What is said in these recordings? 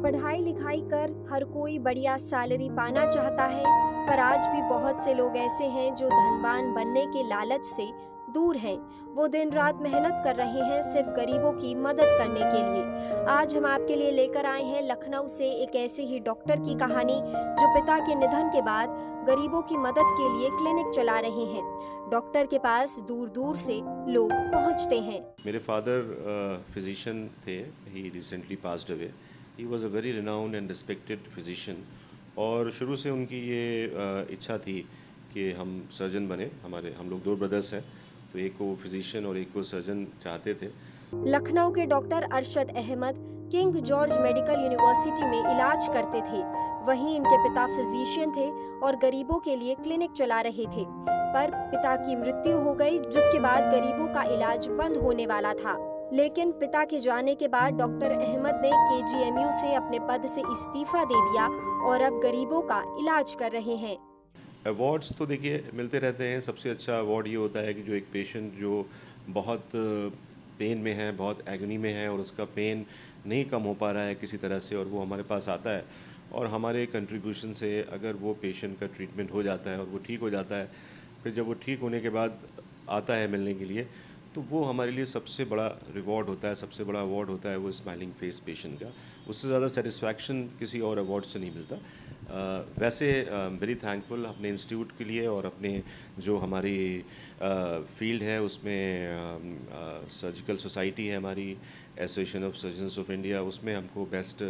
पढ़ाई लिखाई कर हर कोई बढ़िया सैलरी पाना चाहता है, पर आज भी बहुत से लोग ऐसे हैं जो धनवान बनने के लालच से दूर हैं। वो दिन रात मेहनत कर रहे हैं सिर्फ गरीबों की मदद करने के लिए। आज हम आपके लिए लेकर आए हैं लखनऊ से एक ऐसे ही डॉक्टर की कहानी जो पिता के निधन के बाद गरीबों की मदद के लिए क्लिनिक चला रहे हैं। डॉक्टर के पास दूर दूर से लोग पहुंचते हैं। मेरे फादर फिजिशियन थे, he recently passed away. He was a very renowned and respected physician और शुरू से उनकी ये इच्छा थी कि हम सर्जन बने। हम लोग दो ब्रदर्स हैं, तो एक को फिजिशियन और एक को सर्जन चाहते थे। लखनऊ के doctor Arshad Ahmad King George Medical University में इलाज करते थे। वहीं इनके पिता फिजिशियन थे और गरीबों के लिए क्लिनिक चला रहे थे, पर पिता की मृत्यु हो गई, जिसके बाद गरीबों का इलाज बंद होने वाला था। लेकिन पिता के जाने के बाद डॉक्टर अहमद ने केजीएमयू से अपने पद से इस्तीफा दे दिया और अब गरीबों का इलाज कर रहे हैं। अवार्ड्स तो देखिए मिलते रहते हैं। सबसे अच्छा अवार्ड ये होता है कि जो एक पेशेंट जो बहुत पेन में है, बहुत एगनी में है और उसका पेन नहीं कम हो पा रहा है किसी तरह से, और वो हमारे पास आता है और हमारे कंट्रीब्यूशन से अगर वो पेशेंट का ट्रीटमेंट हो जाता है और वो ठीक हो जाता है, फिर जब वो ठीक होने के बाद आता है मिलने के लिए, तो वो हमारे लिए सबसे बड़ा रिवॉर्ड होता है, सबसे बड़ा अवार्ड होता है वो स्माइलिंग फेस पेशेंट का। उससे ज़्यादा सेटिस्फैक्शन किसी और अवार्ड से नहीं मिलता। वैसे वेरी थैंकफुल अपने इंस्टीट्यूट के लिए और अपने जो हमारी फील्ड है उसमें सर्जिकल सोसाइटी है हमारी, association of surgeons of India, उसमें हमको best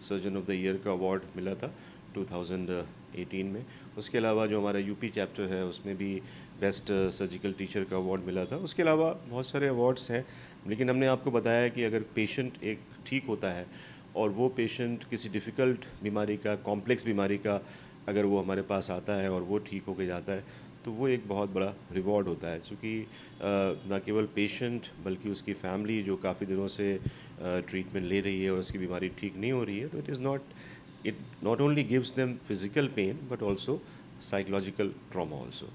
surgeon of the year का अवार्ड मिला था 2018 में। उसके अलावा जो हमारा यूपी चैप्टर है उसमें भी बेस्ट सर्जिकल टीचर का अवार्ड मिला था। उसके अलावा बहुत सारे अवार्ड्स हैं, लेकिन हमने आपको बताया कि अगर पेशेंट एक ठीक होता है और वो पेशेंट किसी डिफ़िकल्ट बीमारी का, कॉम्प्लेक्स बीमारी का अगर वो हमारे पास आता है और वो ठीक होके जाता है, तो वो एक बहुत बड़ा रिवॉर्ड होता है। क्योंकि न केवल पेशेंट बल्कि उसकी फैमिली जो काफ़ी दिनों से ट्रीटमेंट ले रही है और उसकी बीमारी ठीक नहीं हो रही है, तो it not only gives them physical pain but also psychological trauma also.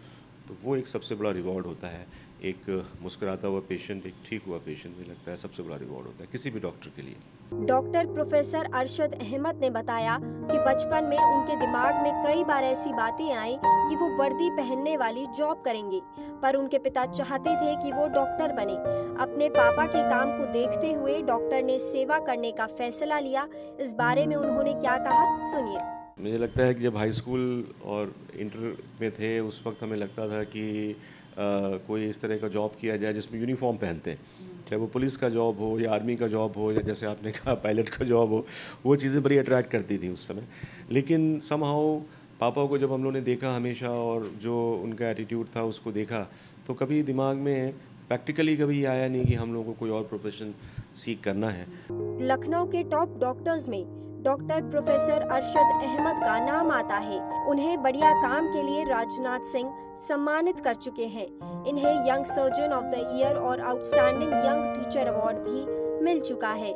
तो वो एक सबसे बड़ा रिवॉर्ड होता है। एक मुस्कुराता हुआ पेशेंट, एक ठीक हुआ पेशेंट, मुझे लगता है सबसे बड़ा रिवॉर्ड होता है किसी भी डॉक्टर के लिए। डॉक्टर प्रोफेसर अरशद अहमद ने बताया कि बचपन में उनके दिमाग में कई बार ऐसी बातें आई कि वो वर्दी पहनने वाली जॉब करेंगे, पर उनके पिता चाहते थे कि वो डॉक्टर बने। अपने पापा के काम को देखते हुए डॉक्टर ने सेवा करने का फैसला लिया। इस बारे में उन्होंने क्या कहा, सुनिए। मुझे लगता है कि जब हाई स्कूल और इंटर में थे उस वक्त हमें लगता था कि कोई इस तरह का जॉब किया जाए जिसमें यूनिफॉर्म पहनते हैं, चाहे वो पुलिस का जॉब हो या आर्मी का जॉब हो या जैसे आपने कहा पायलट का जॉब हो। वो चीज़ें बड़ी अट्रैक्ट करती थी उस समय। लेकिन समहाउ पापा को जब हम लोगों ने देखा हमेशा और जो उनका एटीट्यूड था उसको देखा, तो कभी दिमाग में प्रैक्टिकली कभी आया नहीं कि हम लोगों को कोई और प्रोफेशन सीख करना है। लखनऊ के टॉप डॉक्टर्स में डॉक्टर प्रोफेसर अरशद अहमद का नाम आता है। उन्हें बढ़िया काम के लिए राजनाथ सिंह सम्मानित कर चुके हैं। इन्हें young surgeon of the year और आउटस्टैंडिंग यंग टीचर अवार्ड भी मिल चुका है।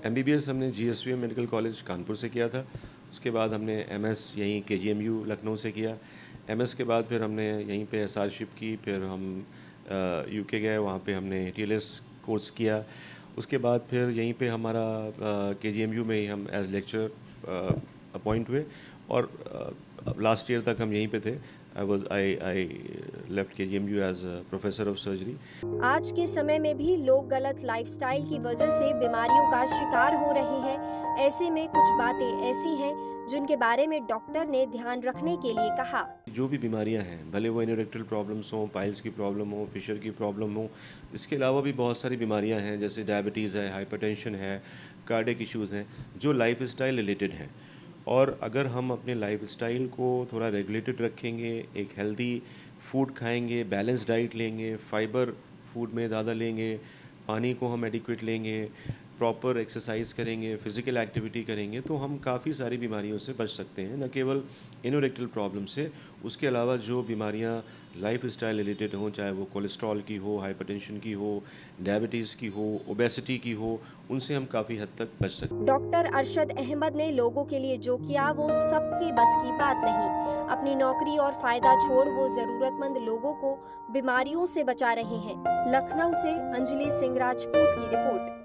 MBBS हमने GSVM मेडिकल कॉलेज कानपुर से किया था। उसके बाद हमने MS यहीं KGMU लखनऊ से किया। MS के बाद फिर हमने यहीं पे SRship की, फिर हम UK गए, वहाँ पे हमने TLS कोर्स किया। उसके बाद फिर यहीं पे हमारा KGMU में ही हम एज लेक्चर अपॉइंट हुए और लास्ट ईयर तक हम यहीं पे थे। I left KGMU as a professor of surgery. आज के समय में भी लोग गलत लाइफस्टाइल की वजह से बीमारियों का शिकार हो रहे हैं। ऐसे में कुछ बातें ऐसी हैं जिनके बारे में डॉक्टर ने ध्यान रखने के लिए कहा। जो भी बीमारियां हैं, भले वो इनोरेक्टल प्रॉब्लम्स हों, पाइल्स की प्रॉब्लम हो, फिशर की प्रॉब्लम हो, इसके अलावा भी बहुत सारी बीमारियां हैं जैसे डायबिटीज़ है, हाइपरटेंशन है, कार्डियक इश्यूज़ हैं जो लाइफस्टाइल रिलेटेड हैं। और अगर हम अपने लाइफस्टाइल को थोड़ा रेगुलेटेड रखेंगे, एक हेल्दी फूड खाएंगे, बैलेंस डाइट लेंगे, फाइबर फूड में ज़्यादा लेंगे, पानी को हम एडिक्वेट लेंगे, प्रॉपर एक्सरसाइज करेंगे, फिज़िकल एक्टिविटी करेंगे, तो हम काफ़ी सारी बीमारियों से बच सकते हैं, न केवल इनोरेक्टल प्रॉब्लम से। उसके अलावा जो बीमारियां लाइफस्टाइल रिलेटेड हों, चाहे वो कोलेस्ट्रॉल की हो, हाइपरटेंशन की हो, डायबिटीज़ की हो, ओबेसिटी की हो, उनसे हम काफ़ी हद तक बच सकते हैं। डॉक्टर अरशद अहमद ने लोगों के लिए जो किया वो सबके बस की बात नहीं। अपनी नौकरी और फायदा छोड़ वो जरूरतमंद लोगों को बीमारियों से बचा रहे हैं। लखनऊ से अंजलि सिंह राजपूत की रिपोर्ट।